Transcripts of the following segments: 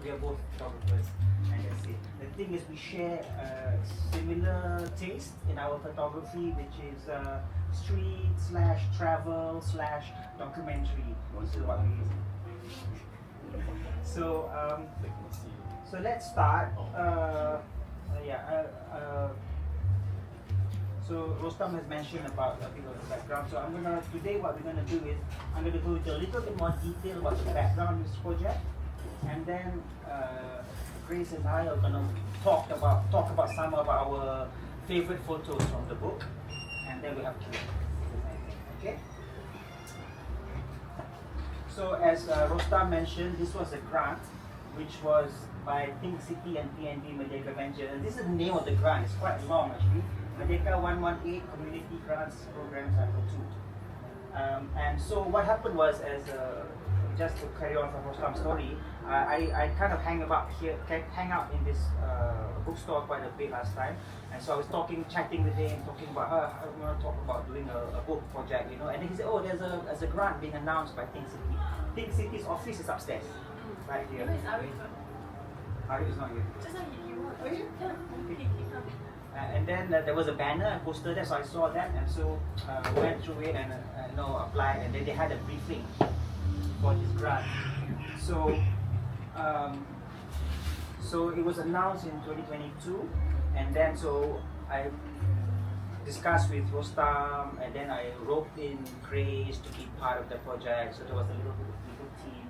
we are both photographers, and that's it. The thing is, we share similar taste in our photography, which is street / travel / documentary. This is what we. So so let's start. So Rostam has mentioned about a bit of the background. So today what we're gonna do is I'm gonna go into a little bit more detail about the background of this project, and then Grace and I are gonna talk about some of our favorite photos from the book, and then we have Q&A. Okay. So as Rostam mentioned, this was a grant which was by Think City and PNB Merdeka Venture, and this is the name of the grant. It's quite long actually. Merdeka 118 Community Grants Program Cycle 2. And so what happened was, just to carry on from Rostam's story, I kind of hang out in this bookstore quite a bit last time, and so I was chatting with him, talking about I want to talk about doing a book project, and then he said, oh, there's a grant being announced by Think City. Think City's office is upstairs, right here. Where is Arif? Arif is not here. Just like you want. Oh, yeah. And then there was a banner and poster there, so I saw that, and so went through it and applied, and then they had a briefing for this grant. So so it was announced in 2022, and then so I discussed with Rostam, and then I roped in Grace to be part of the project. So there was a little team,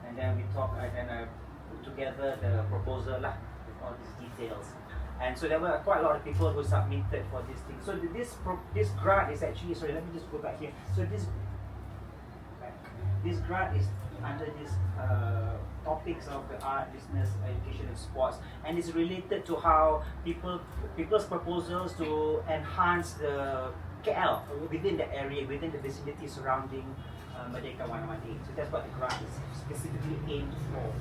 and then we talked, and then I put together the proposal with all these details. And so there were quite a lot of people who submitted for this thing. So this grant is actually, sorry, let me just go back here. So this grant is under this topics of the art, business, education, and sports, and it's related to how people's proposals to enhance the KL within the area, within the vicinity surrounding Merdeka 118. So that's what the grant is specifically aimed for.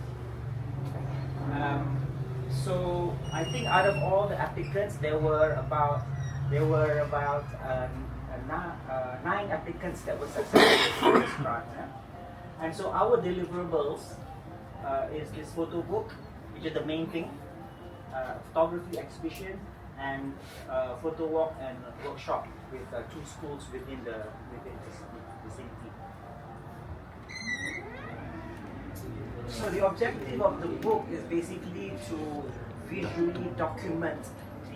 So I think out of all the applicants, there were about 9 applicants that were successful in this grant. And so our deliverables is this photo book, which is the main thing, photography exhibition, and photo walk and workshop with 2 schools within this vicinity. So the objective of the book is basically to visually document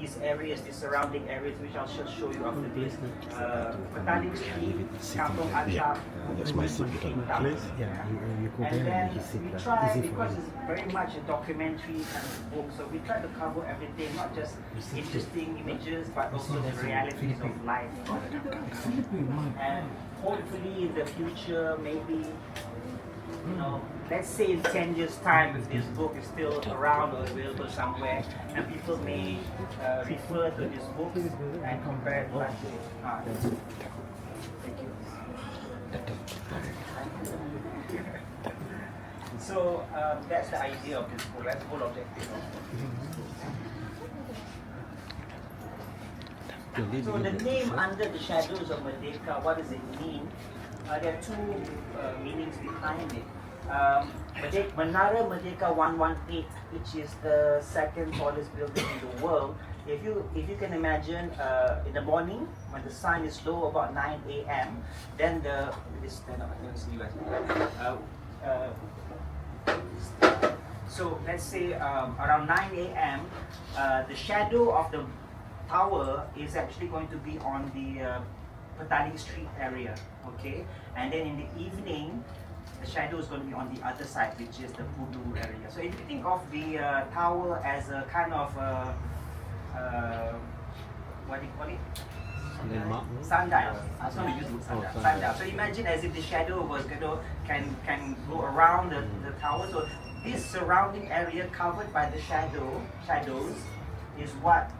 these areas, these surrounding areas, which I'll just show you after this. Petaling Street, Kampung Acap, and then we try, because it's very much a documentary kind of book, so we try to cover everything, not just interesting images, but also the realities of life. And hopefully in the future, maybe, let's say in 10 years' time, if this book is still around or available somewhere, and people may refer to this book and compare it back to it. Thank you. So that's the idea of this book. That's the whole objective of it. So the name Under the Shadows of Merdeka, what does it mean? There are 2 meanings behind it. Menara Merdeka 118, which is the second tallest building in the world. If you can imagine, in the morning when the sun is low, about 9 a.m., then so let's say around 9 a.m., the shadow of the tower is actually going to be on the Petaling Street area, okay? And then in the evening, the shadow is going to be on the other side, which is the Pudu area. So if you think of the tower as a kind of what do you call it? Sundial. I was going to use the sundial. Sundial. So imagine as if the shadow was can go around the tower. So this surrounding area covered by the shadows is what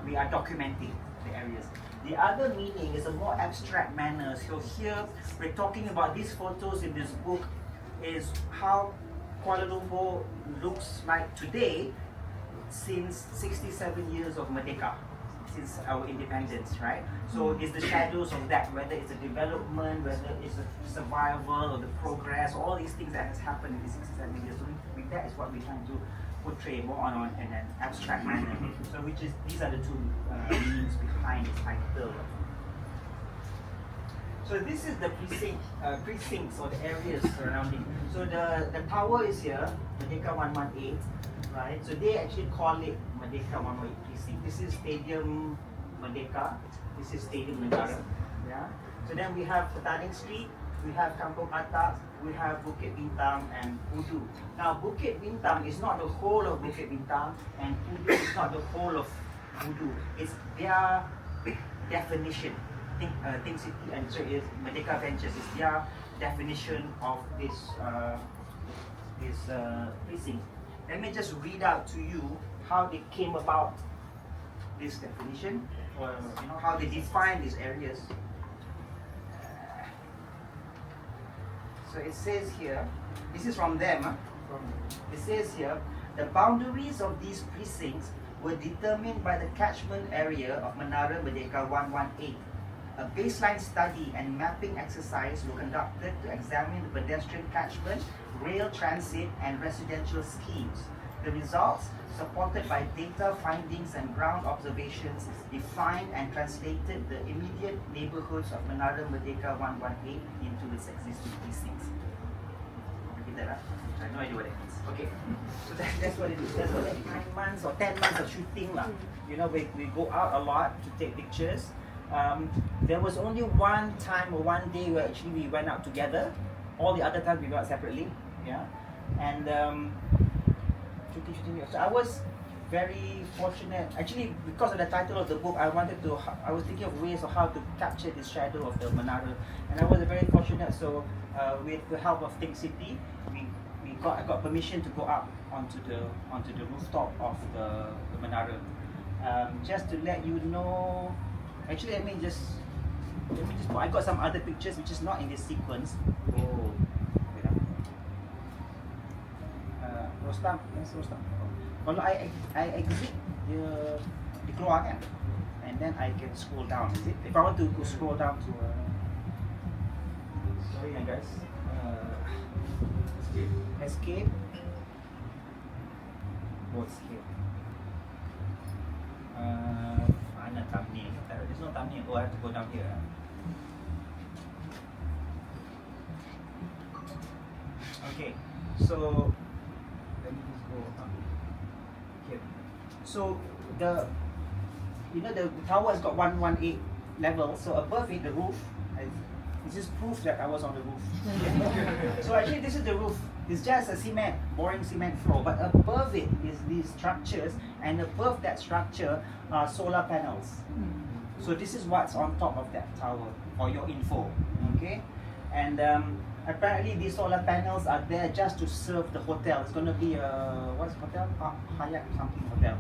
we are documenting, the areas. The other meaning is a more abstract manner. So here we're talking about these photos in this book is how Kuala Lumpur looks like today since 67 years of Merdeka, since our independence, right? So it's the shadows of that, whether it's a development, whether it's a survival or the progress, all these things that has happened in these 67 years. So we and that is what we're trying to portray more on in an abstract manner. So these are the two meanings behind its title. So this is the precincts or the areas surrounding. So the tower is here, Merdeka 118, right? So they actually call it Merdeka 118 precinct. This is Stadium Merdeka. This is Stadium Negara. Yeah. So then we have Petaling Street, we have Kampung Atak, we have Bukit Bintang and Pudu. Now Bukit Bintang is not the whole of Bukit Bintang, and Pudu is not the whole of Pudu. It's their definition. Think City and so is Merdeka Ventures is their definition of this precinct. Let me just read out to you how they came about this definition, or how they define these areas. So it says here, this is from them. It says here, the boundaries of these precincts were determined by the catchment area of Menara Merdeka 118. A baseline study and mapping exercise were conducted to examine the pedestrian catchment, rail transit, and residential schemes. The results, supported by data findings and ground observations, defined and translated the immediate neighborhoods of Menara Merdeka 118 into its existing precincts. Repeat that, I have no idea what that means. Okay, so that's what it is. That's what 9 months or 10 months of shooting. We go out a lot to take pictures. There was only one time or one day where actually we went out together. All the other times we went out separately. Yeah, and shooting. So I was very fortunate. Actually, because of the title of the book, I was thinking of ways of how to capture the shadow of the Menara, and I was very fortunate. So with the help of Think City, I got permission to go up onto the rooftop of the Menara. Just to let you know. Actually, let me just I got some other pictures which is not in this sequence. Oh, wait Rostam, yes Rostam. Kalau I exit the keluar kan, and then I can scroll down. Is it? If I want to scroll down to sorry guys. Escape. Escape. Mana thumbnail? There's no thumbnail. Oh, I have to go down here. Okay, so let me just go up here. So the tower has got 118 levels. So above it, the roof. This is proof that I was on the roof. So actually, this is the roof. It's just a boring cement floor. But above it is these structures, and above that structure are solar panels. So this is what's on top of that tower, for your info. Okay, and apparently these solar panels are there just to serve the hotel. It's going to be what's the hotel? Hyatt something hotel.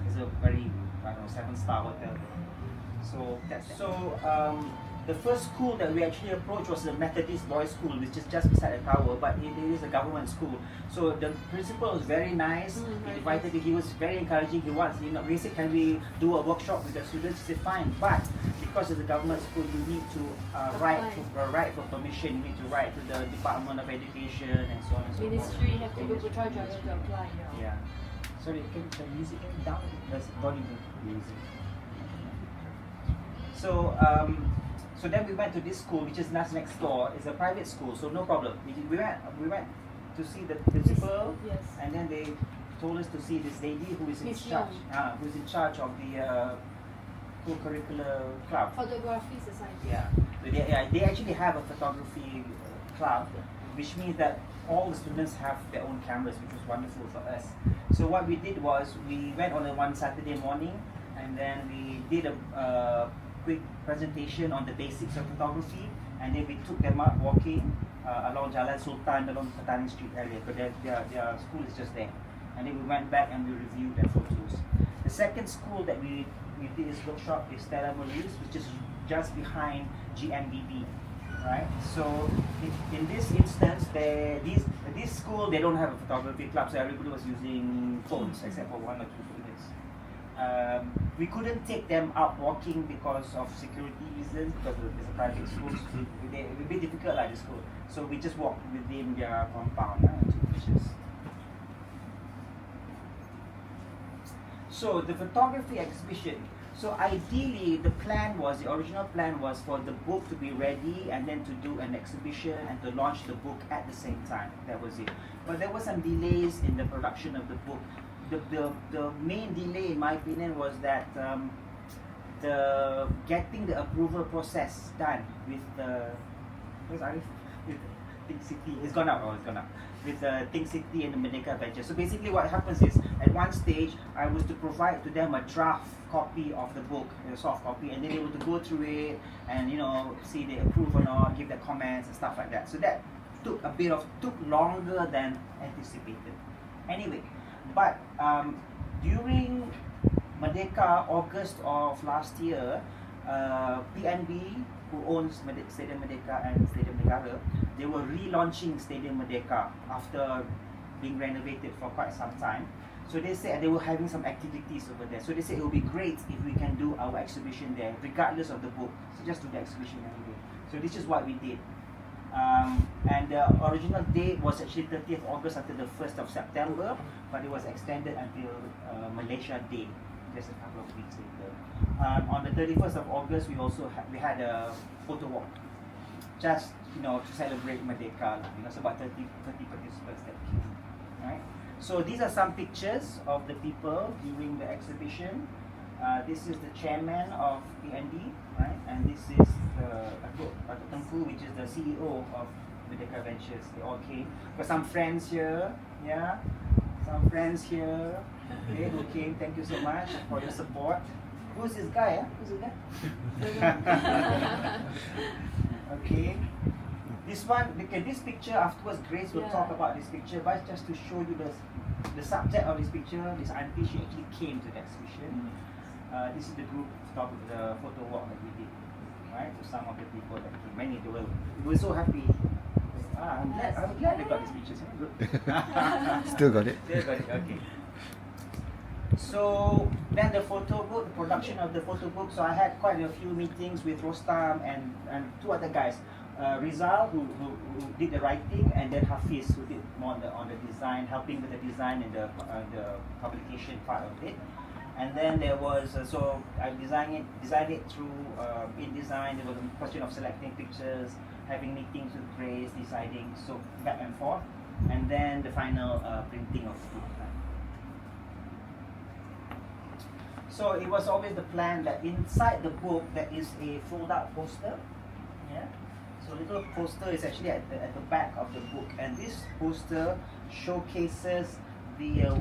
It's a very 7-star hotel. So that's it. So the first school that we actually approached was the Methodist Boys School, which is just beside the tower, but it is a government school. So the principal was very nice. He invited me. He was very encouraging. He wants, we said, can we do a workshop with the students? He said, fine, but because it's a government school, you need to write for permission. You need to write to the Department of Education and so on and so forth. Ministry have to go to charge to apply. Yeah. Sorry, can the music down? That's volume music. So then we went to this school, which is next door. It's a private school, so no problem. We went to see the principal, yes. And then they told us to see this lady who is in charge of the co-curricular club. Photography Society. Yeah. So they actually have a photography club, which means that all the students have their own cameras, which was wonderful for us. So what we did was we went on one Saturday morning, and then we did a quick presentation on the basics of photography, and then we took them up walking along Jalan Sultan, along the Petaling Street area, because their school is just there. And then we went back and we reviewed their photos. The second school that we did this workshop is Stella Maris, which is just behind GMBB. Right? So in this instance, this school, they don't have a photography club, so everybody was using phones except for 1 or 2 students. We couldn't take them out walking because of security reasons, because it's a private school. It would be difficult like the school. So we just walked within their compound and took pictures. So the photography exhibition. So ideally, the original plan was for the book to be ready and then to do an exhibition and to launch the book at the same time. That was it. But there were some delays in the production of the book. The main delay, in my opinion, was that the getting the approval process done with the where's Arif? With Think City. It's gone out. With the Think City and the Merdeka Venture. So basically, what happens is, at one stage, I was to provide to them a draft copy of the book, a soft copy, and then they were to go through it and see they approve or not, give their comments and stuff like that. So that took longer than anticipated. Anyway, but during Merdeka, August of last year, PNB, who owns Stadium Merdeka and Stadium Negara, they were relaunching Stadium Merdeka after being renovated for quite some time. So they said they were having some activities over there. So they said it would be great if we can do our exhibition there, regardless of the book. So just do the exhibition anyway. So this is what we did. And the original date was actually 30th August until the 1st of September, but it was extended until Malaysia Day, just a couple of weeks later. On the 31st of August, we had a photo walk, just to celebrate Merdeka. It's about 30 participants that came. Right? So these are some pictures of the people during the exhibition. This is the chairman of PNB, right? And this is Datuk Tengku, which is the CEO of Merdeka Ventures. They all came. Got some friends here, yeah. Some friends here, okay, who came. Thank you so much for your support. Who's this guy? Who's this guy? Okay. This picture afterwards, Grace will talk about this picture, but just to show you the subject of this picture, this auntie, she actually came to the exhibition. This is the group the photo walk that we did, right? So some of the people that came, many they were so happy. I'm glad they got these pictures. Good. Still got it. Still got it. Okay. So then the photo book, the production of the photo book. So I had quite a few meetings with Rostam and two other guys. Rizal, who did the writing, and then Hafiz, who did more on the design, helping with the design and the publication part of it. And then there was so I designed it through InDesign. There was a question of selecting pictures, having meetings with Grace, deciding, so back and forth, and then the final printing of the book. So it was always the plan that inside the book there is a fold-out poster. Yeah. So the little poster is actually at the back of the book, and this poster showcases the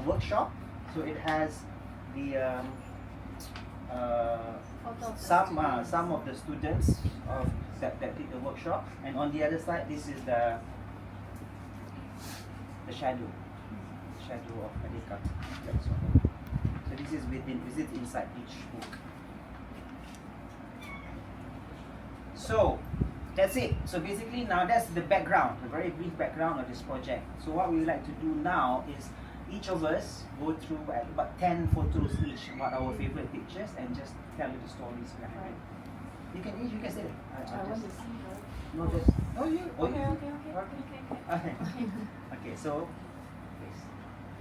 workshop. So it has the some of the students that did the workshop, and on the other side, this is the shadow of Merdeka. So this is inside each book. So that's it. So basically now that's the background, a very brief background of this project. So what we would like to do now is each of us go through about 10 photos each about our favorite pictures and just tell you the stories behind it. You can say it. I want to see her. No, just Okay. Okay, so please.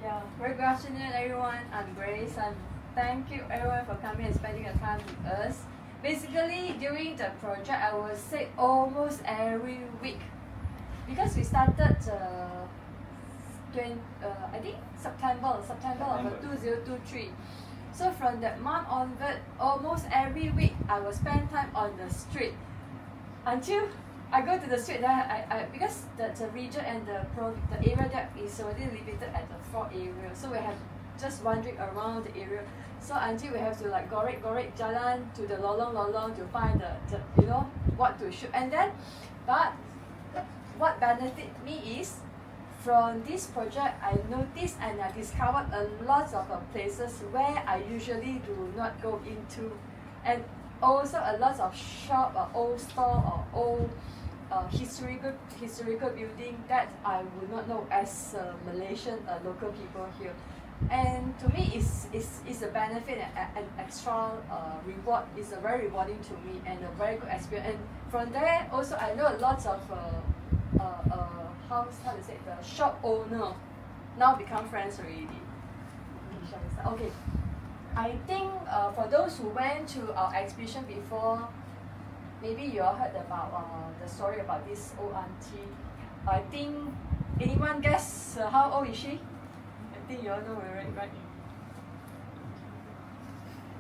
Yeah, very good afternoon everyone. I'm Grace, and thank you everyone for coming and spending your time with us. Basically, during the project, I would say almost every week, because we started I think September of 2023. So from that month onward, almost every week I will spend time on the street until I go to the street. Then I because the region and the area that is already limited at the 4 area, so we have just wandering around the area. So until we have to like gorek jalan to the lorong to find the what to shoot. And then, but what benefit me is, from this project I noticed and I discovered a lot of places where I usually do not go into, and also a lot of shop or old store or old historical building that I would not know as Malaysian local people here. And to me, it's a benefit and an extra reward. It's a very rewarding to me and a very good experience. And from there, also I know a lot of how to say, the shop owner now become friends already. Okay, I think for those who went to our exhibition before, maybe you all heard about the story about this old auntie. I think, anyone guess how old is she? I think you all know, right?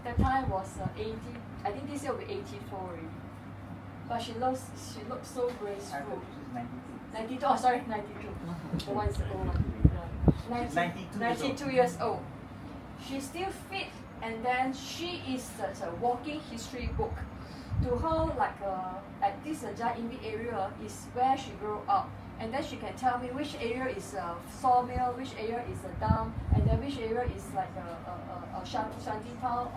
That time was 80. I think this year will be 84 already. But she looks so graceful. I hope she's 92. 92. Oh, sorry, 92. The one is the old one. Yeah. 92 years old. She's still fit, and then she is a walking history book. To her, like at this Jalan area is where she grew up, and then she can tell me which area is a sawmill, which area is a dam, and then which area is like a shanty town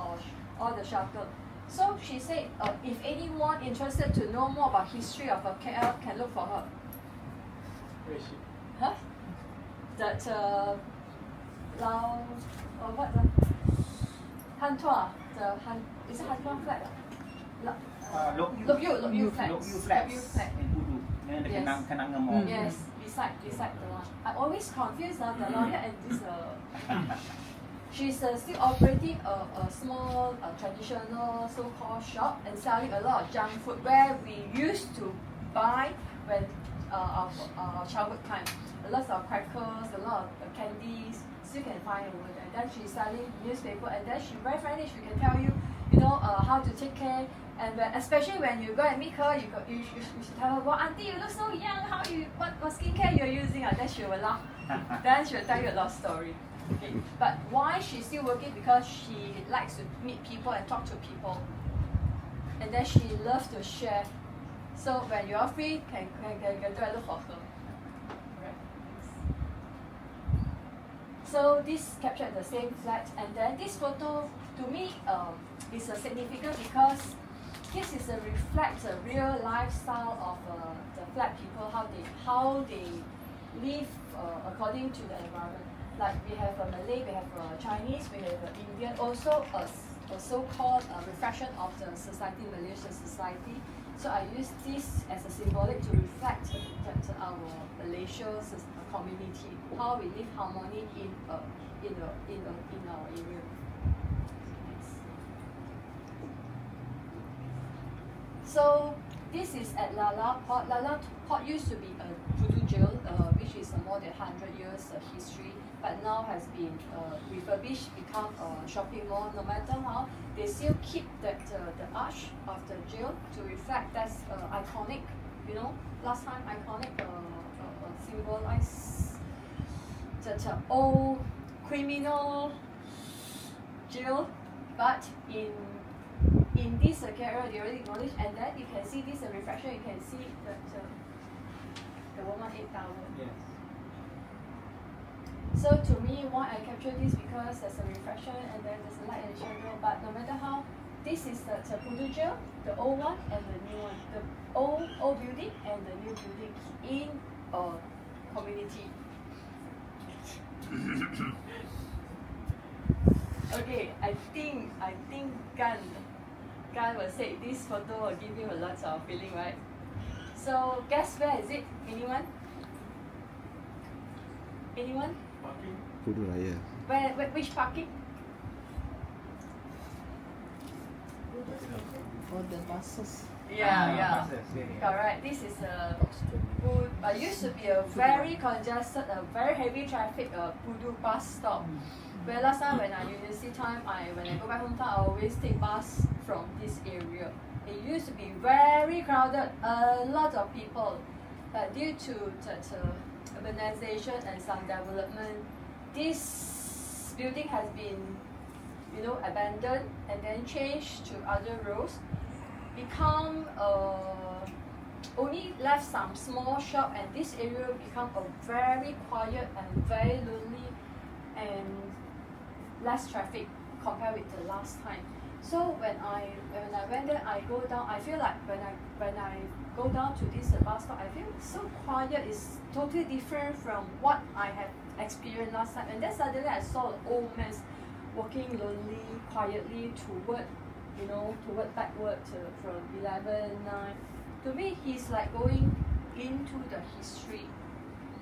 or the shelter. So she said, if anyone interested to know more about history of KL, can look for her. Where is she? Huh? That what Han Tua, is it Han Tua flat? Look you flat. In Pudu. Yes. Kenanga Mall. Yes, beside the one. I always confuse the lawyer and this. She's still operating a small traditional so-called shop and selling a lot of junk food where we used to buy when our childhood time. A lot of crackers, a lot of candies, still can find over there. Then she's selling newspaper, and then she very friendly. She can tell you, how to take care. And especially when you go and meet her, you should tell her, well, auntie, you look so young. What skincare you're using? Then she will laugh. Then she will tell you a lot of story. Okay. But why she's still working? Because she likes to meet people and talk to people, and then she loves to share. So when you are free, can go and look for her. Right. So this captured the same flat, and then this photo to me is significant because this is a reflects a real lifestyle of the flat people, how they live according to the environment. Like we have a Malay, we have a Chinese, we have an Indian, also a so-called reflection of the society, Malaysian society. So I use this as a symbolic to reflect that our Malaysia community, how we live harmony in our area. So this is at Lala Port. Lala Port used to be a Pudu jail, which is more than 100 years history, but now has been refurbished, become a shopping mall. No matter how, they still keep the arch of the jail to reflect that's iconic. Last time iconic symbolize that old criminal jail, but in this area they already acknowledge, and then you can see this reflection. You can see that the 118 tower. Yes. So to me, why I capture this, because there's a reflection and then there's a light and shadow. But no matter how, this is the Pudu jail, the old one and the new one, the old building and the new building in a community. Okay, I think Gan will say this photo will give you a lot of feeling, right? So guess where is it? Anyone? Parking. Pudu Raya. Where which parking? For the buses. Yeah. Correct. This is used to be a very congested, a very heavy traffic Pudu bus stop. Where last time when I university time, when I go back hometown, I always take bus from this area. It used to be very crowded, a lot of people. But due to that urbanization and some development, this building has been, abandoned and then changed to other roads. Become only left some small shop, and this area become a very quiet and very lonely and less traffic compared with the last time. So when I went there, I go down. I feel like when I go down to this bus stop, I feel so quiet. It's totally different from what I have experienced last time. And then suddenly I saw an old man walking lonely, quietly toward backward from 11:09. To me, he's like going into the history.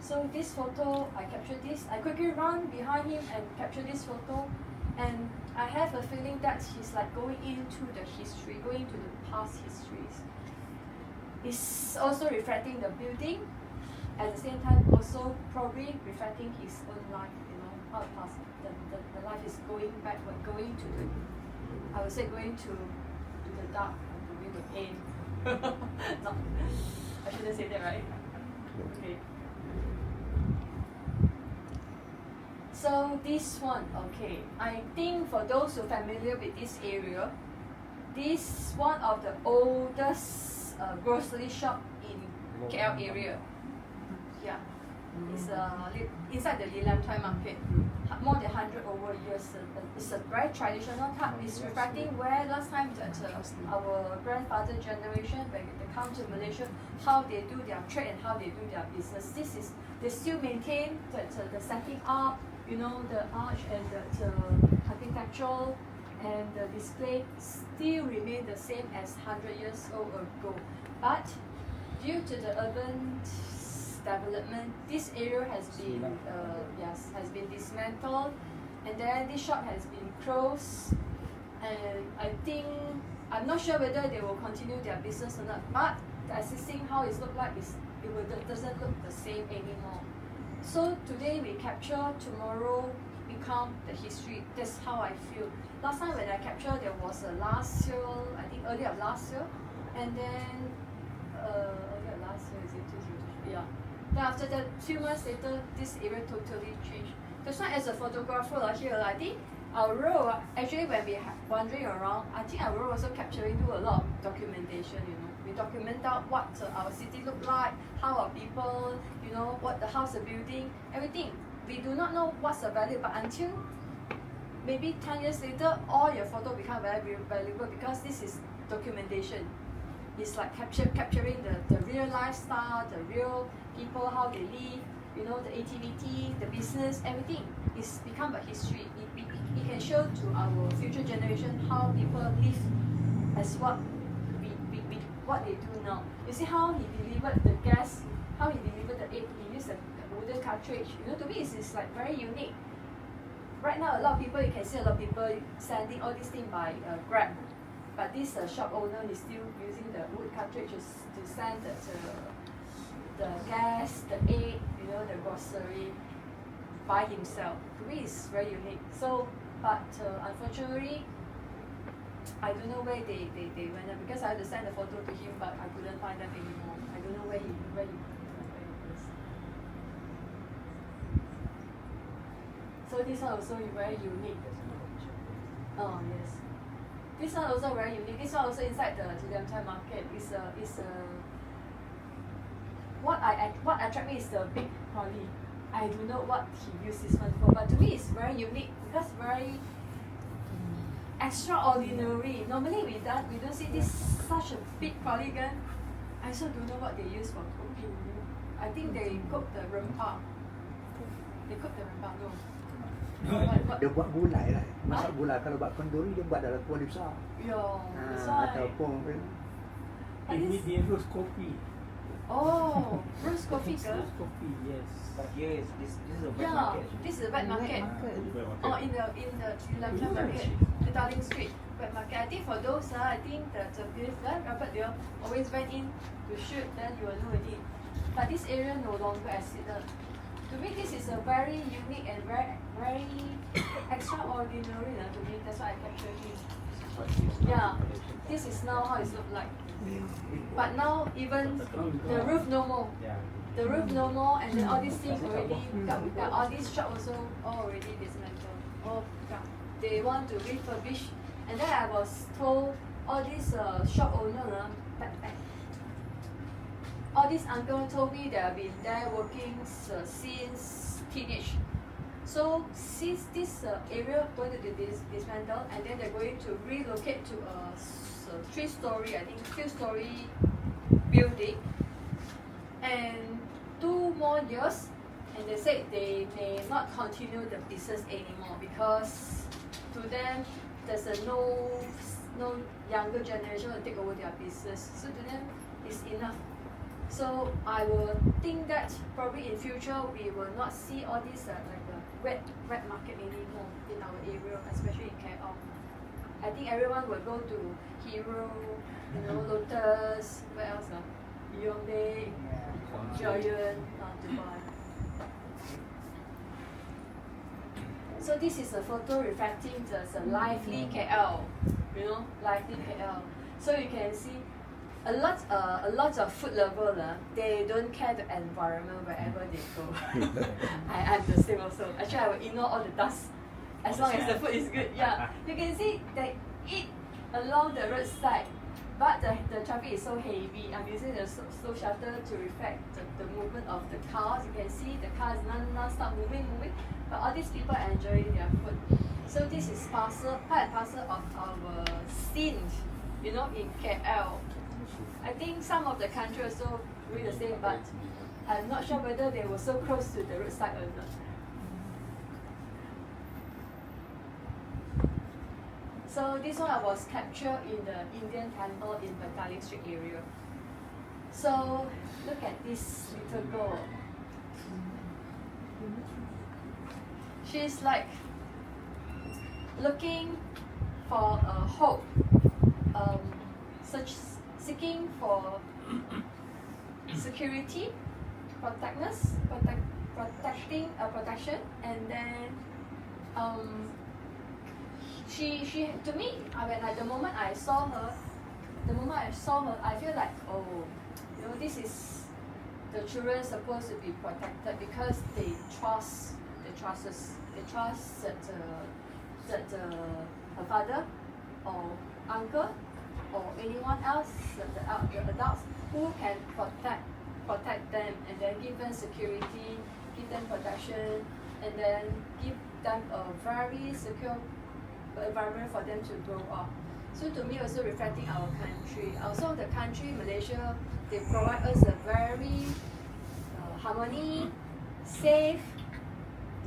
So this photo, I captured this. I quickly run behind him and capture this photo. And I have a feeling that he's like going into the history, going to the past histories. It's also reflecting the building, at the same time also probably reflecting his own life, you know, how past the life is going backward, going to the, I would say going to the dark, going to pain. No, I shouldn't say that, right? Okay. So this one, okay, I think for those who are familiar with this area, this one of the oldest grocery shop in KL area. Yeah, it's inside the Lee Lam Thai market. More than 100 over years. It's a very traditional type. It's reflecting where last time that our grandfather generation, when they come to Malaysia, how they do their trade and how they do their business. This is, they still maintain that the setting up, you know, the arch and the architectural and the display still remain the same as 100 years old ago. But due to the urban development, this area has been has been dismantled, and then this shop has been closed. And I think, I'm not sure whether they will continue their business or not. But the existing how it look like is doesn't look the same anymore. So today we capture, tomorrow become the history. That's how I feel. Last time when I captured, there was a last year, I think earlier of last year, and then earlier last year, is it 2023? Yeah. Then after that, few months later, this area totally changed. That's why as a photographer here, I think our role, actually when we wandering around, I think our role also capturing, do a lot of documentation, you know. We document out what our city look like, how our people, you know, what the house, the building, everything. We do not know what's the value, but until maybe 10 years later, all your photo become very valuable because this is documentation. It's like capturing the real lifestyle, the real people, how they live, you know, the activity, the business, everything is become a history. It can show to our future generation how people live as what they do now. You see how he delivered the gas, how he delivered the egg, he used the wooden cartridge. You know, to me it's like very unique. Right now a lot of people, you can see a lot of people sending all these things by Grab. But this shop owner is still using the wood cartridges to send the gas, the egg, you know, the grocery by himself. To me, it's very unique. So, but unfortunately, I don't know where they went because I had to send a photo to him, but I couldn't find them anymore. I don't know where he is. So this one also very unique. Oh yes. This one also very unique. This one also inside the Lee Lam Thai market. What attract me is the big trolley. I don't know what he used this one for, but to me it's very unique because very extraordinary. Normally we don't see this such a big trolley gun. I also don't know what they use for cooking. I think they cook the rempah. They cook the rempah, no. Dia buat gulai lah. Masak gulai, kalau buat kenduri dia buat dalam kuali besar. Ya, besar. Ataupun Dia roast coffee. Oh, roast coffee ke? Roast coffee, yes. But here is this is a wet Yeah, market. this is a wet market. Oh, in the Lam Thai market, the Darling Street wet market. I think for those, I think that Robert they always went in to shoot, then you will know already. But this area no longer existed. To me, this is a very unique and very extraordinary. To me, that's why I captured this. Yeah, this is now how it look like. But now even the roof no more. The roof no more, and then all these things already, all these shops also already dismantled. Oh, yeah. They want to refurbish, and then I was told all these shop owner, all these uncle told me they have been there working since teenage. So since this area going to be dismantled, and then they're going to relocate to a 3-story, I think 2-story building, and 2 more years, and they said they may not continue the business anymore because to them there's no younger generation to take over their business. So to them it's enough. So I will think that probably in future we will not see all these like the wet market anymore in our area, especially in KL. I think everyone will go to Hero, Lotus, where else? Yongdae, Giant, to buy. So this is a photo reflecting the lively KL, lively KL. So you can see a lot of food lovers, they don't care the environment wherever they go. I'm the same also. Actually, I will ignore all the dust as long as the food is good. Yeah, you can see they eat along the roadside, but the traffic is so heavy. I'm using the slow shutter to reflect the movement of the cars. You can see the cars non-stop moving. But all these people are enjoying their food. So this is part and parcel of our scene, in KL. I think some of the country also doing the same, but I'm not sure whether they were so close to the roadside or not. So this one I was captured in the Indian temple in Petaling Street area. So look at this little girl. She's like looking for a hope, seeking for security, protection, and then she to me, the moment I saw her, I feel like, this is the children supposed to be protected because they trust that her father or uncle or anyone else, the adults who can protect them and then give them security, give them protection, and then give them a very secure environment for them to grow up. So to me also reflecting our country. Also the country, Malaysia, they provide us a very harmony, safe.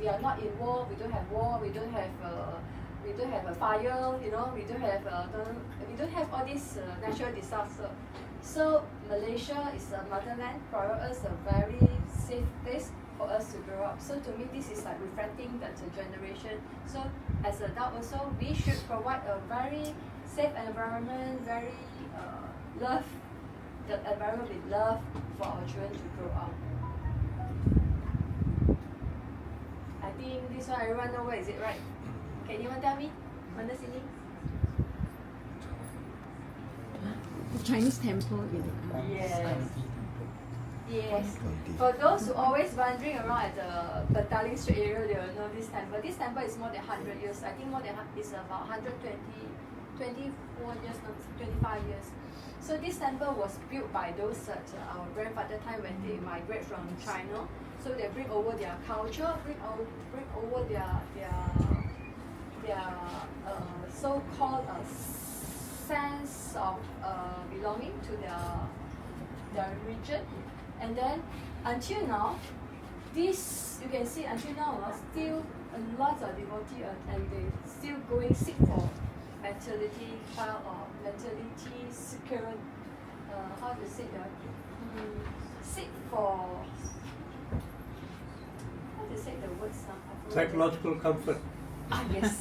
We are not in war. We don't have war. We don't have a fire. We don't have all these natural disasters. So Malaysia is a motherland, provide us a very safe place for us to grow up. So to me, this is like reflecting that generation. So as an adult also, we should provide a very safe environment, very love, the environment with love for our children to grow up. I think this one everyone know where is it, right? Can anyone tell me? Mana sini? The Chinese temple in Yes. Yes. For those who always wandering around at the Petaling Street area, they will know this temple. This temple is more than 100 years. I think it's about 124 years, 25 years. So this temple was built by those our grandfather time when they migrate from China. So they bring over their culture, bring over their so-called sense of belonging to their region. And then until now, this you can see until now still a lot of devotees and they still going seek for mentality child or mentality secure. How to say that? Seek for. How to say the words now? Psychological comfort. Yes.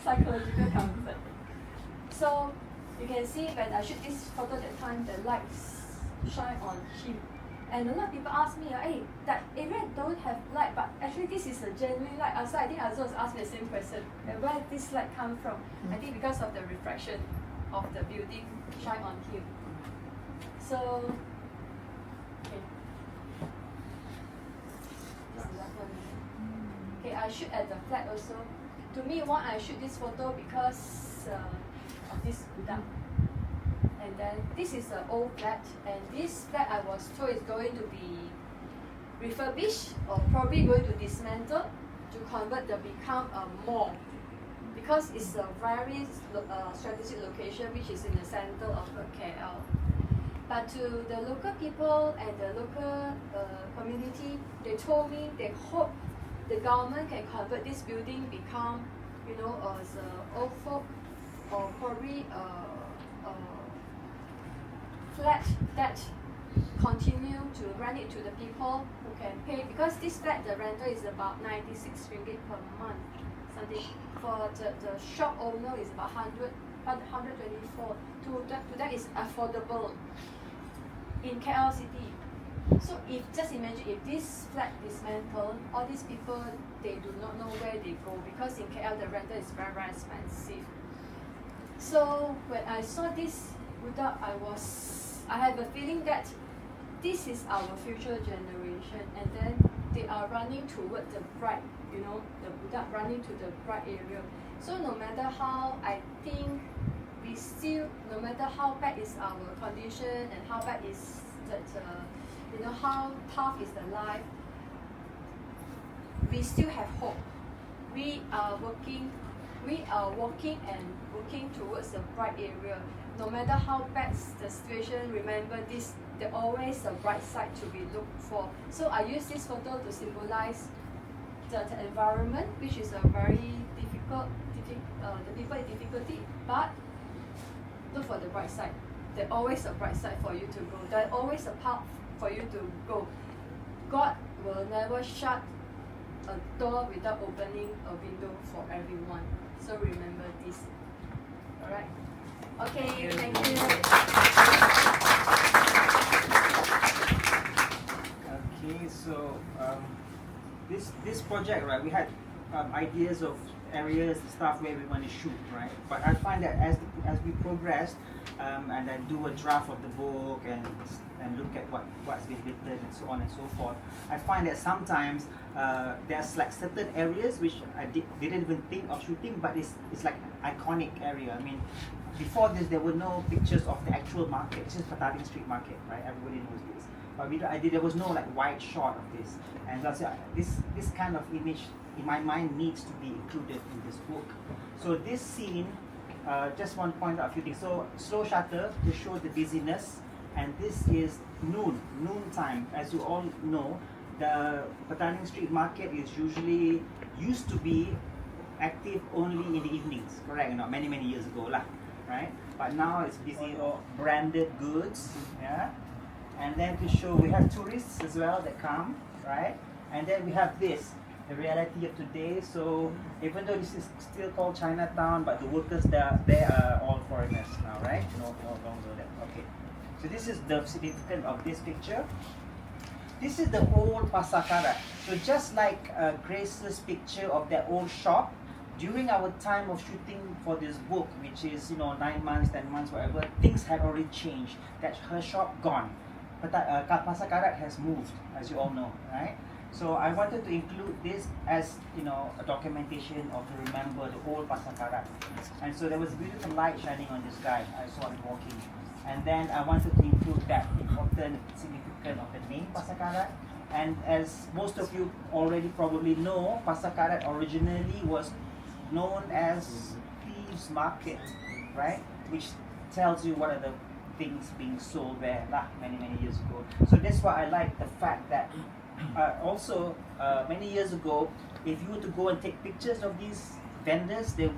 Psychological comfort. So you can see when I shoot this photo that time, the lights shine on him. And a lot of people ask me, hey, that area don't have light, but actually this is a genuine light. Also, I think Azul asked me the same question. Where this light come from? I think because of the reflection of the building shine on him. So, okay. This is that one. Okay, I shoot at the flat also. To me, why I shoot this photo because of this Buddha. And then this is an old flat, and this flat I was told is going to be refurbished or probably going to dismantle to convert to become a mall because it's a very strategic location which is in the center of KL. But to the local people and the local community, they told me they hope the government can convert this building become, as a old folk or probably flat that continue to rent it to the people who can pay, because this flat, the rental is about 96 ringgit per month. Something for the shop owner is about 124. To that is affordable in KL city. So if just imagine if this flat dismantled, all these people, they do not know where they go, because in KL the rental is very, very expensive. So when I saw this budak, I have a feeling that this is our future generation, and then they are running toward the bright, you know, the budak running to the bright area. So no matter how, I think we still, no matter how bad is our condition and how bad is that, you know, how tough is the life, we still have hope. We are walking and working towards the bright area. No matter how bad the situation, remember this, there's always a bright side to be looked for. So I use this photo to symbolize the environment, which is a very difficult, the people in difficulty, but look for the bright side. There's always a bright side for you to go. There's always a path for you to go. God will never shut a door without opening a window for everyone. So remember this. Alright? Okay, thank you. Okay, so this project, right, we had ideas of areas, stuff where we want to shoot, right? But I find that as we progress, and I do a draft of the book and look at what's been written and so on and so forth, I find that sometimes there's like certain areas which I didn't even think of shooting, but it's like iconic area. I mean, before this there were no pictures of the actual market. This is Petaling Street Market, right? Everybody knows this. But there was no like wide shot of this, and that's this kind of image in my mind needs to be included in this book. So this scene, just want to point out a few things. So slow shutter to show the busyness, and this is noon time. As you all know, the Petaling Street Market is used to be active only in the evenings, correct? You know, many years ago lah, right? But now it's busy of branded goods, yeah. And then to show we have tourists as well that come, right? And then we have this, the reality of today. So even though this is still called Chinatown, but the workers there are all foreigners now, right? No longer that. Okay. So this is the significance of this picture. This is the old Pasar Karat. So just like Grace's picture of that old shop, during our time of shooting for this book, which is 9 months, 10 months, whatever, things had already changed. That her shop gone. But Pasar Karat has moved, as you all know, right? So I wanted to include this as a documentation of to remember the old Pasar Karat. And so there was beautiful light shining on this guy. I saw him walking. And then I wanted to include that important significance of the name Pasar Karat. And as most of you already probably know, Pasar Karat originally was known as Thieves Market, right? Which tells you what are the things being sold there many years ago. So that's why I like the fact that also many years ago, if you were to go and take pictures of these vendors, they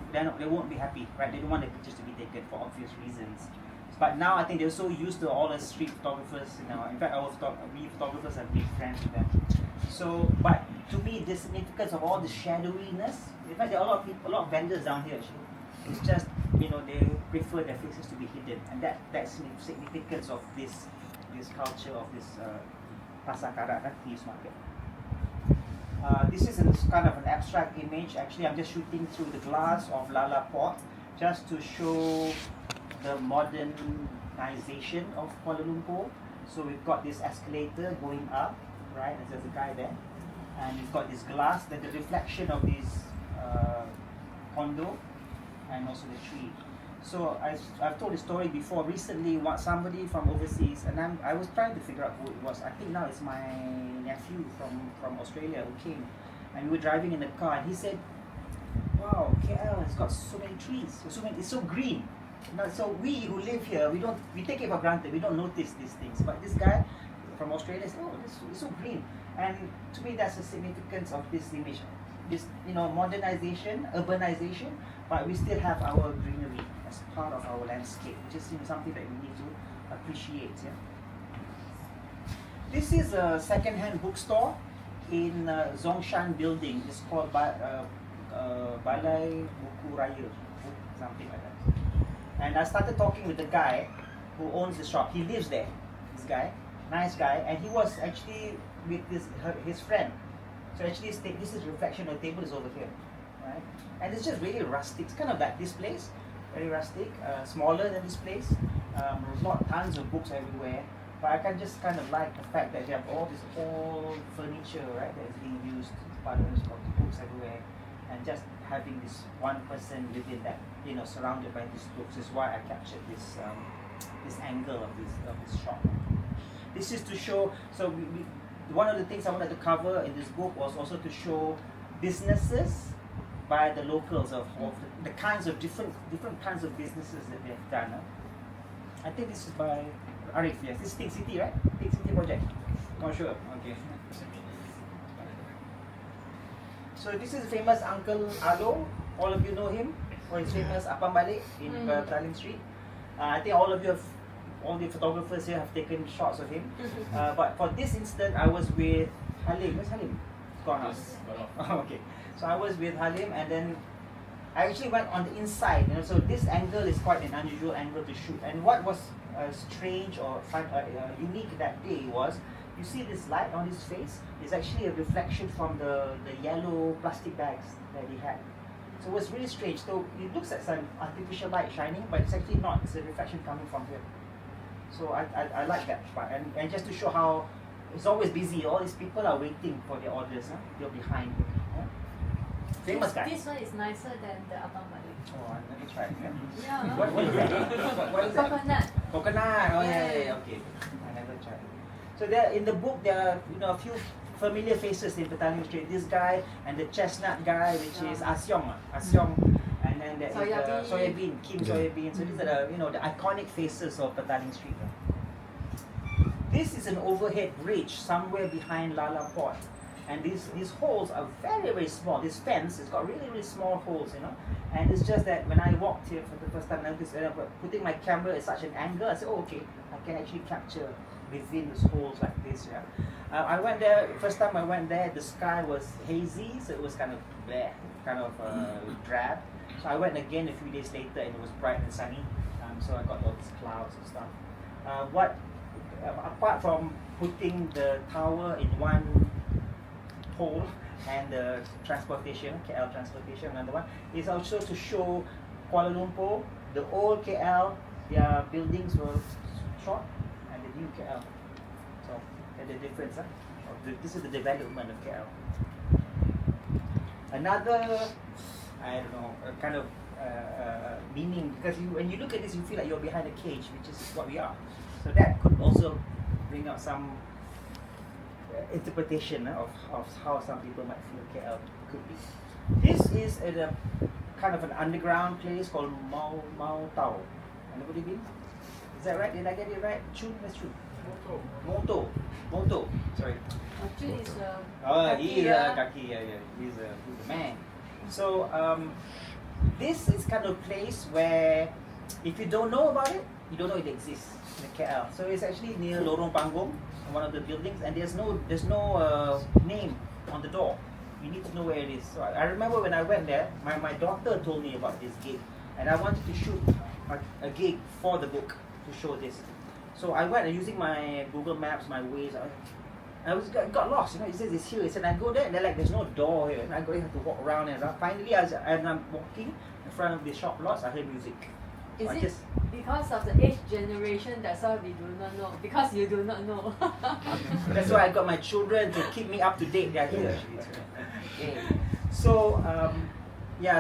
won't be happy, right? They don't want the pictures to be taken for obvious reasons. But now I think they're so used to all the street photographers. In fact, we photographers are big friends with them. So, but to me, the significance of all the shadowiness. In fact, there are a lot of vendors down here actually. It's just they prefer their faces to be hidden, and that's the significance of this culture of this Pasar Karat, Thieves Market. This is kind of an abstract image. Actually, I'm just shooting through the glass of Lala Port just to show the modernization of Kuala Lumpur. So we've got this escalator going up, right? There's a guy there, and we've got this glass, the reflection of this condo, and also the tree. So I've told the story before. Recently, somebody from overseas, and I was trying to figure out who it was. I think now it's my nephew from Australia who came, and we were driving in the car, and he said, "Wow, KL has got so many trees. It's so green." So we who live here, we take it for granted. We don't notice these things. But this guy from Australia said, "Oh, it's so green." And to me, that's the significance of this image. This modernization, urbanization, but we still have our greenery as part of our landscape, which is something that we need to appreciate. Yeah. This is a second-hand bookstore in Zongshan building. It's called Balai Buku Raya, something like that. And I started talking with the guy who owns the shop. He lives there, this guy, nice guy, and he was actually with his friend. So actually this is reflection of the table is over here, right? And it's just really rustic. It's kind of like this place, very rustic, smaller than this place. Not tons of books everywhere, but I can just kind of like the fact that they have all this old furniture, right, that is being used, part of books everywhere, and just having this one person within that, you know, surrounded by these books is why I captured this this angle of this shop. This is to show. So one of the things I wanted to cover in this book was also to show businesses by the locals of the kinds of different kinds of businesses that they've done. I think this is by Arif. Yes, this is Pink City, right? Pink City project. Not sure. Okay. So this is famous Uncle Alo. All of you know him for his famous Apam Balik in Petaling Street. I think all the photographers here have taken shots of him. But for this instant, I was with Halim. Where's Halim? It's gone now. Oh, okay. So I was with Halim, and then I actually went on the inside. You know, so this angle is quite an unusual angle to shoot. And what was strange or unique that day was, you see this light on his face is actually a reflection from the yellow plastic bags that he had. So it was really strange. So it looks like some artificial light shining, but it's actually not. It's a reflection coming from here. So I like that part. And just to show how it's always busy. All these people are waiting for their orders. Huh? They're behind. Huh? Famous guy. This one is nicer than the Abang Balik. Oh, let me try it. Yeah. What is that? What is that? Coconut. Coconut. Oh yeah. Okay. I never tried. So there in the book there are a few familiar faces in Petaling Street. This guy and the chestnut guy, which is Asyong, and then there is Soyabin, Kim Soyabin. So these are the iconic faces of Petaling Street. This is an overhead bridge somewhere behind Lala Port, and these holes are very, very small. This fence has got really, really small holes, and it's just that when I walked here for the first time, I noticed putting my camera at such an angle, I said, oh, okay, I can actually capture within these holes like this. I went there, first time I went there, the sky was hazy, so it was kind of bleh, drab. So I went again a few days later and it was bright and sunny, so I got all these clouds and stuff. Apart from putting the tower in one hole and the transportation, KL transportation, another one, is also to show Kuala Lumpur, the old KL, their buildings were short, and the new KL. So, the difference. This is the development of KL. Another, I don't know, kind of meaning, because when you look at this, you feel like you're behind a cage, which is what we are. So that could also bring out some interpretation of how some people might feel KL could be. This is at a kind of an underground place called Mau Tau. Anybody been? Is that right? Did I get it right? Chun? That's true. Moto. Sorry. Chun is He's a kaki. Yeah. He's a man. So this is kind of place where if you don't know about it, you don't know it exists in KL. So it's actually near Lorong Panggung, one of the buildings, and there's no name on the door. You need to know where it is. So I remember when I went there, my daughter told me about this gig, and I wanted to shoot a gig for the book to show this. So I went using my Google Maps, my Waze. I got lost. It says it's here. It said I go there, and they're like, there's no door here. And I have to walk around and around. Finally, as I'm walking in front of the shop lots, I heard music. Is so it because of the age generation? That's why we do not know. Because you do not know. That's why I got my children to keep me up to date. They're here. Okay. So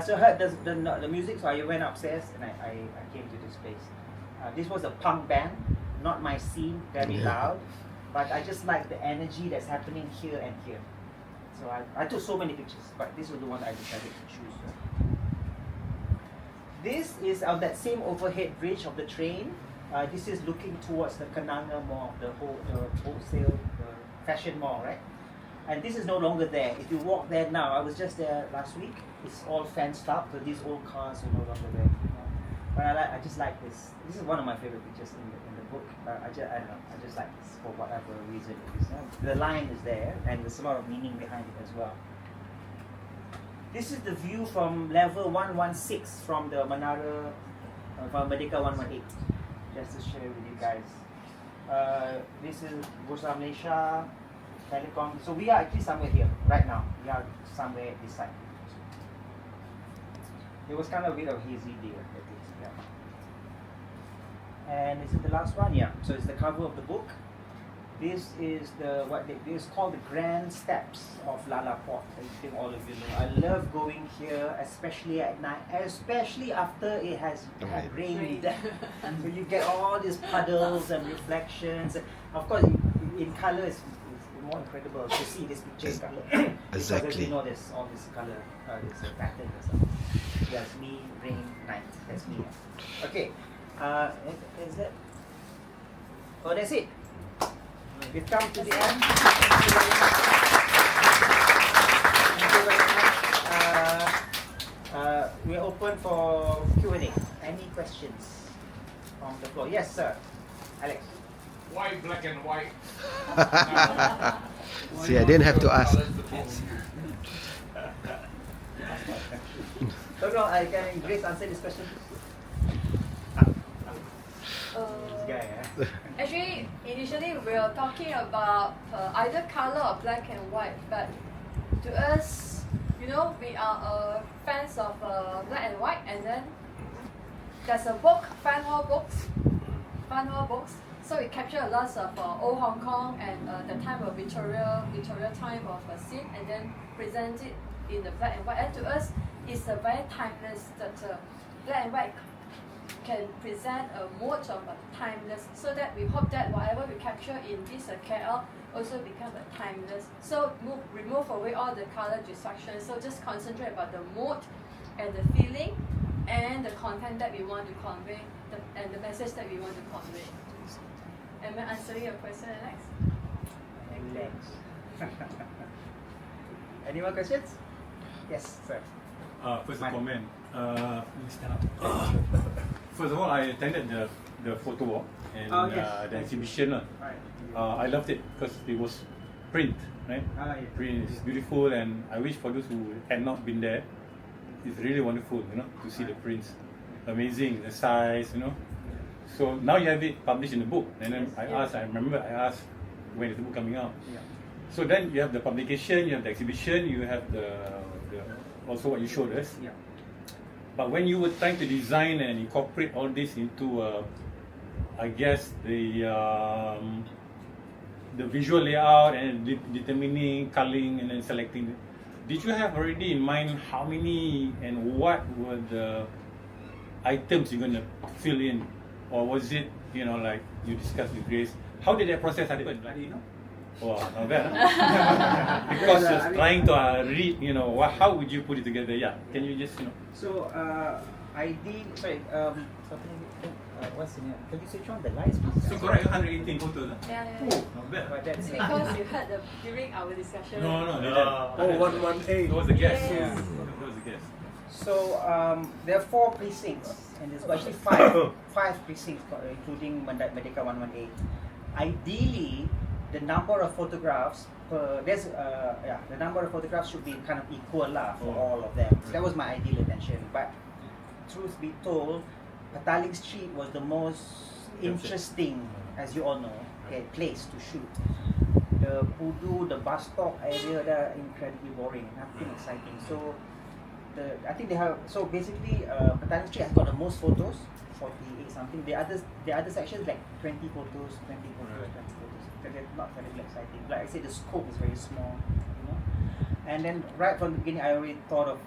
so I heard the music. So I went upstairs and I came to this place. This was a punk band, not my scene, very loud. But I just like the energy that's happening here and here. So I took so many pictures, but this was the one I decided to choose. This is on that same overhead bridge of the train. This is looking towards the Kenanga Mall, the wholesale fashion mall, right? And this is no longer there. If you walk there now, I was just there last week. It's all fenced up, so these old cars are no longer there. But I just like this. This is one of my favorite pictures in the book. book. I don't know. I just like this for whatever reason it is. The line is there, and there's a lot of meaning behind it as well. This is the view from level 116 from the Menara from Merdeka 118. Just to share with you guys. This is Bursa Malaysia, Telecom. So we are actually somewhere here right now. We are somewhere this side. It was kind of a bit of hazy day. Yeah. And this is the last one, yeah. So it's the cover of the book. This is this is called the Grand Steps of Lala Port. I think all of you know. I love going here, especially at night, especially after it has rained. So you get all these puddles and reflections. Of course, in color, it's more incredible to see this picture in color. Because as you know, there's all this color, this pattern and stuff. That's me, rain, night. That's me. Okay. Is that? Oh, that's it. We've come to the end. Thank you very much. Thank you very much. We're open for Q&A. Any questions from the floor? Yes, sir. Alex. Why black and white? See, I didn't have to ask. No, I can Grace answer this question. This guy, Actually, initially we were talking about either color or black and white, but to us, you know, we are fans of black and white, and then there's a book, fan hall books. So we capture a lot of old Hong Kong and the time of Victoria time of a scene, and then present it in the black and white. And to us, it's a very timeless that black and white can present a mode of timeless, so that we hope that whatever we capture in this KL also become a timeless. So remove away all the color distractions. So just concentrate about the mode and the feeling and the content that we want to convey and the message that we want to convey. Am I answering your question, Alex? Thanks. Any more questions? Yes, sir. First a comment. First of all, I attended the photo walk and the exhibition. I loved it because it was print, right? Yes. Print is beautiful, and I wish for those who had not been there, it's really wonderful, you know, to see the prints. Amazing, the size, you know. So now you have it published in the book, and then I remember I asked when is the book coming out. Yeah. So then you have the publication, you have the exhibition, you have the also what you showed us. Yeah. But when you were trying to design and incorporate all this into, I guess the visual layout and determining coloring and then selecting, did you have already in mind how many and what were the items you're going to fill in, or was it, you know, like you discussed with Grace? How did that process happen? Like, you know? Wow, not bad, huh? Because just trying to read, you know, how would you put it together? Yeah, can you just, you know? So, what's in it? Can you switch on the lights, please? So correct, 118 photos. Yeah. Oh, not bad. But that's Because you heard during our discussion. No, they didn't. 118. It was a guess. Yes. Yeah, it was a guess. So there are 4 precincts, and there's actually 5 precincts, including Merdeka 118. Ideally, the number of photographs the number of photographs should be kind of equal for all of them. So that was my ideal intention. But truth be told, Petaling Street was the most interesting, as you all know, place to shoot. The Pudu, the bus stop area, they're incredibly boring, nothing exciting. So I think they have. So basically, Petaling Street has got the most photos, 48 something. The other sections like 20 photos, 20 photos, 20 photos. They're not very exciting. Like I said, the scope is very small, you know. And then right from the beginning, I already thought of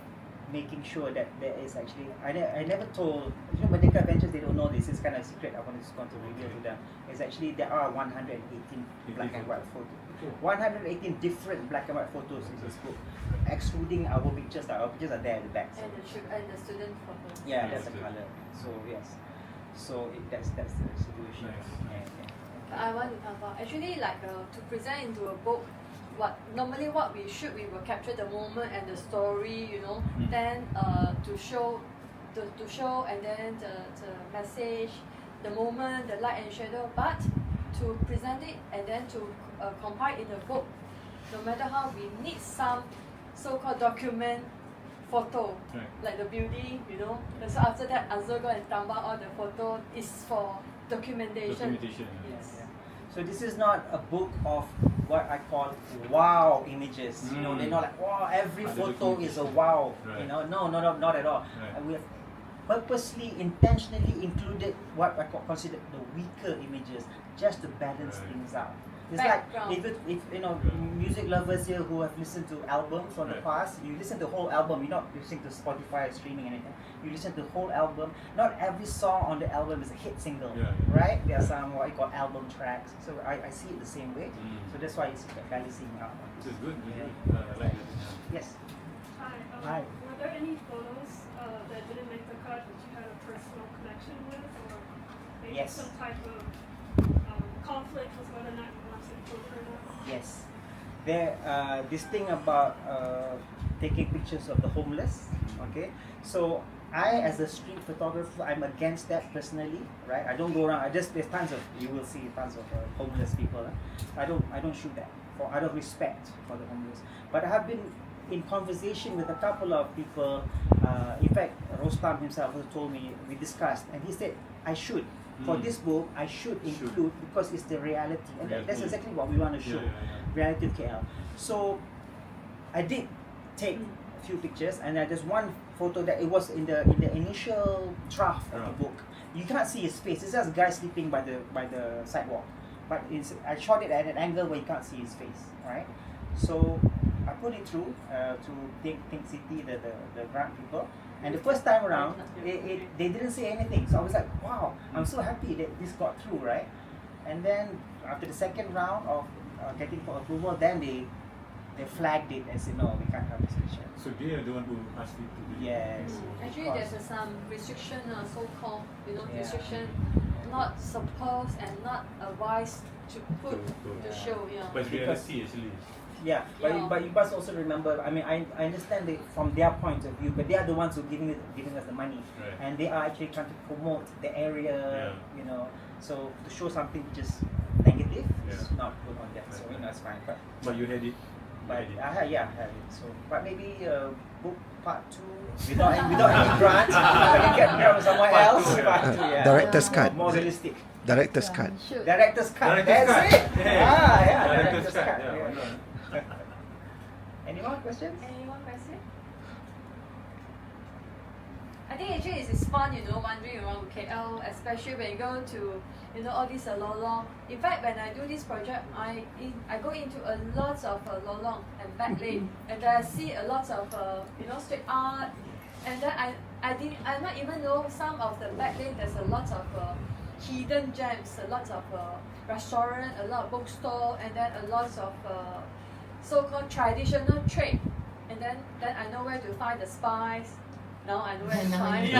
making sure that there is actually. I never told, you know, Merdeka Adventures, they don't know this. It's kind of secret. I wanted to reveal to them. It's actually there are 118 black and white photos. 118 different black and white photos in this book, excluding our pictures. Our pictures are there at the back. And the student photos. Yeah, that's the color. So yes, that's the situation. I want to talk about actually to present into a book. What we will capture the moment and the story, you know. Then to show and then the message, the moment, the light and shadow, but to present it and then to compile in a book. No matter how, we need some so-called document photo, Right. like the building, you know. And so after that, Azul go and tambah all the photo is for documentation. Documentation. Yes. So this is not a book of what I call wow images. You know, they're not like wow, every Other photo is a documentation. wow. Right. You know, no, not at all. Right. We have purposely, intentionally included what I consider the weaker images, just to balance Right. things out. It's Background. like if you know Right. music lovers here who have listened to albums from the Right. past, you listen to the whole album. You're not listening to Spotify or streaming anything. You listen to the whole album. Not every song on the album is a hit single, Yeah. right? There are some what you call album tracks. So I see it the same way. So that's why it's balancing out. This is good. Yeah. I like it. Yes. Hi. Hi. Were there any photos that didn't make the cut that you had a personal connection with, or maybe Yes. some type of conflict with whether or not you wanted to put or not? Yes. There, this thing about taking pictures of the homeless. Okay. So I, as a street photographer, I'm against that personally, right? I don't go around. There's tons of, you will see tons of homeless people. I don't shoot that out of respect for the homeless. But I have been in conversation with a couple of people. In fact, Rostam himself also told me, we discussed, and he said I should. For this book, I should include because it's the reality, and that's Reality. exactly what we want to show. Reality of KL. So I did take a few pictures, and there's one photo that it was in the initial draft of the book. You cannot see his face. It's just a guy sleeping by the sidewalk. But I shot it at an angle where you can't see his face, right? So I put it through to Think City, the grant people. And the first time around, they didn't say anything. So I was like, wow, I'm so happy that this got through, right? And then after the second round of getting for approval, then they flagged it and said, no, we can't have this picture. So they are the one who asked you to do it. Yes. Actually, of course. there's some restriction, so-called, Yeah. restriction, not supposed and not advised to put To- to show. Yeah. But it's reality actually. Yeah, Yeah. but you must also remember. I mean, I understand it from their point of view, but they are the ones who giving us the money, Right. and they are actually trying to promote the area. Yeah. You know, so to show something which is negative is Yeah. not good on that. So you know, it's fine. But you had it. But I have it. So, but maybe book part 2 without any grant. I can get grant from somewhere Part else. two, yeah. Part 2, yeah. Director's cut. More realistic. Director's cut. Should. Director's cut. Director's That's cut. it. Yeah. Yeah. Director's cut. cut. Yeah, why Yeah. not? Any more questions? Any more question? I think actually it's fun, wandering around KL, especially when you go to, all these lorong. In fact, when I do this project, I go into a lot of lorong and back lane, and I see a lot of street art, and then I not even know some of the back lane. There's a lot of hidden gems, a lot of restaurant, a lot of bookstore, and then a lot of so-called traditional trade, and then I know where to find the spice. Now I know where to find,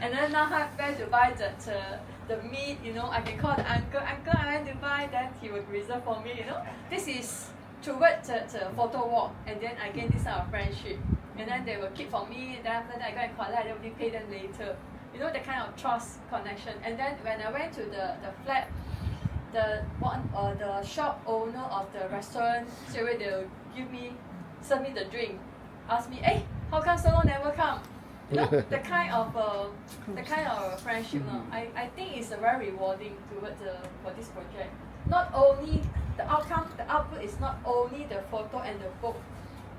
and then now I have where to buy the meat. I can call the uncle. Uncle, I want to buy. Then he would reserve for me. This is towards the photo walk, and then I gain this kind of friendship, and then they will keep for me. Then after that I go and collect. I only pay them later. The kind of trust connection. And then when I went to the flat, the shop owner of the restaurant, straight away they'll serve me the drink, ask me, hey, how come so long never come? The kind of friendship. I think it's very rewarding towards for this project. Not only the output is not only the photo and the book,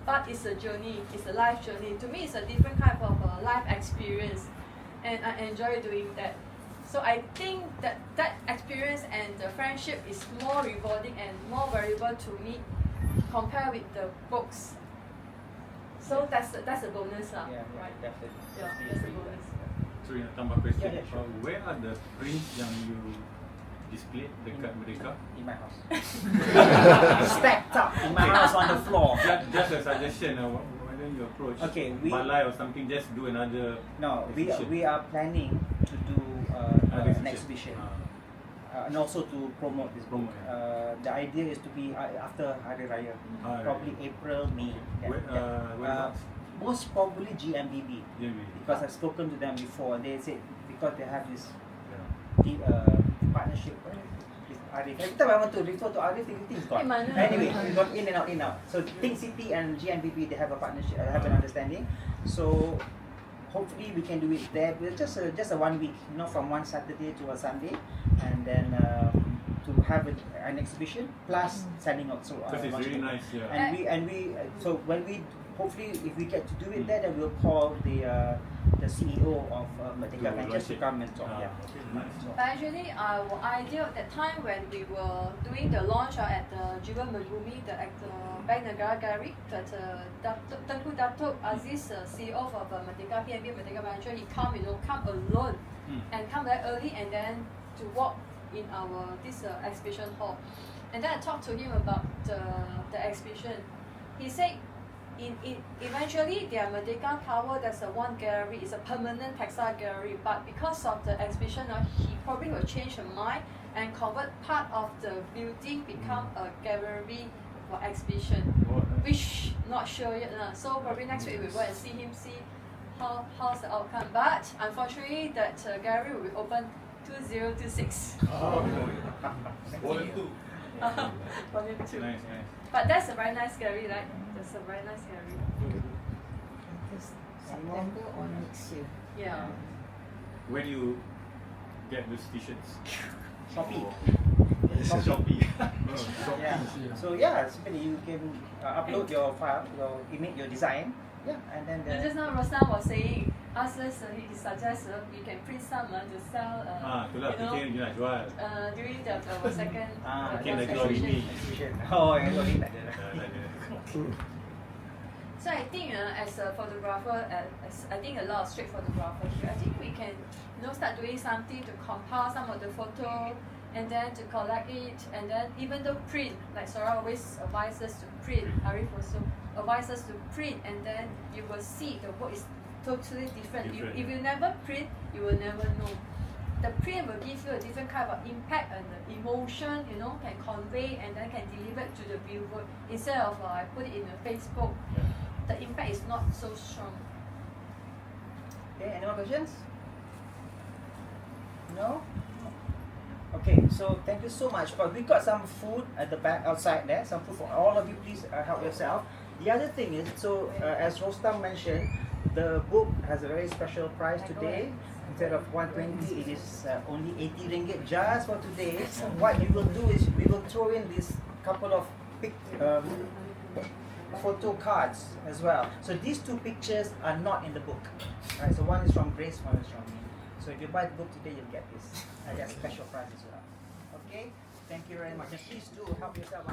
but it's a journey, it's a life journey. To me, it's a different kind of life experience, and I enjoy doing that. So I think that experience and the friendship is more rewarding and more valuable to me compared with the books. So that's a bonus, Yeah, right? definitely. Yeah, that's a bonus. So yang tambah question, Yeah, sure. where are the prints yang you displayed dekat Merdeka? In my house. Stacked up in my house on the floor. Just a suggestion, why don't you approach Okay, Balai or something, just do another No, exhibition. we are planning to do Another an exhibition. Ah. And also to promote this book. Promote, yeah. The idea is to be after Hari Raya, Hari probably Raya. April, May. Whereabouts? Most probably GMBB, Yeah, because I've spoken to them before. They said because they have this yeah. partnership with Arif. Every time I want to refer to Arif, everything's gone. Anyway, it's gone in and out, in and out. So Think CP and GNBP, they have a partnership, have an understanding. So hopefully we can do it there. But just a 1 week, from one Saturday to a Sunday, and then to have an exhibition plus sending out. So Because it's really nice, yeah. and we so when we hopefully if we get to do it there, then we'll call the CEO of Merdeka Ventures to come and talk. But actually, our idea at that time when we were doing the launch at the Jiwa Megumi, at the Bank Negara Gallery, that Tengku Datuk Aziz, CEO of Merdeka PNB Merdeka Venture, he come alone and come very early and then to walk in our this exhibition hall. And then I talked to him about the exhibition. He said, eventually their Merdeka Tower, there's one gallery, it's a permanent textile gallery, but because of the exhibition, he probably will change his mind and convert part of the building become a gallery for exhibition, which not sure yet. So probably next week we will go and see how's the outcome. But unfortunately, that gallery will be open 2026. Volume 2. Volume 2. Nice. But that's a very nice gallery, right? That's a very nice gallery. September or next year. Yeah. Where do you get those t-shirts? Shopee. Shopee. Yeah. So simply you can upload your file, your image, your design. Yeah, and then Just now Rostam was saying, he suggests we can print some to sell. Itulah fikir dia nak jual. During our second Mungkin dah jual ini. Oh, yang tu ni tak ada. So I think as a photographer, I think a lot of street photographers here, I think we can start doing something to compile some of the photo and then to collect it, and then even though print, like Sora always advises to print, Arif also advises to print, and then you will see the work is totally different. If you never print, you will never know. The print will give you a different kind of impact and the emotion, can convey and then can deliver to the viewer. Instead of I put it in a Facebook, the impact is not so strong. Okay, any more questions? No? Okay, so thank you so much. But we got some food at the back outside there. Some food for all of you. Please help yourself. The other thing is, as Rostam mentioned, the book has a very special price today. Instead of 120, it is only 80 ringgit just for today. So what we will do is we will throw in this couple of photo cards as well. So these two pictures are not in the book. Right? So one is from Grace, one is from me. So if you buy the book today, you'll get this at a special price as well. Okay? Thank you very much. And please do help yourself.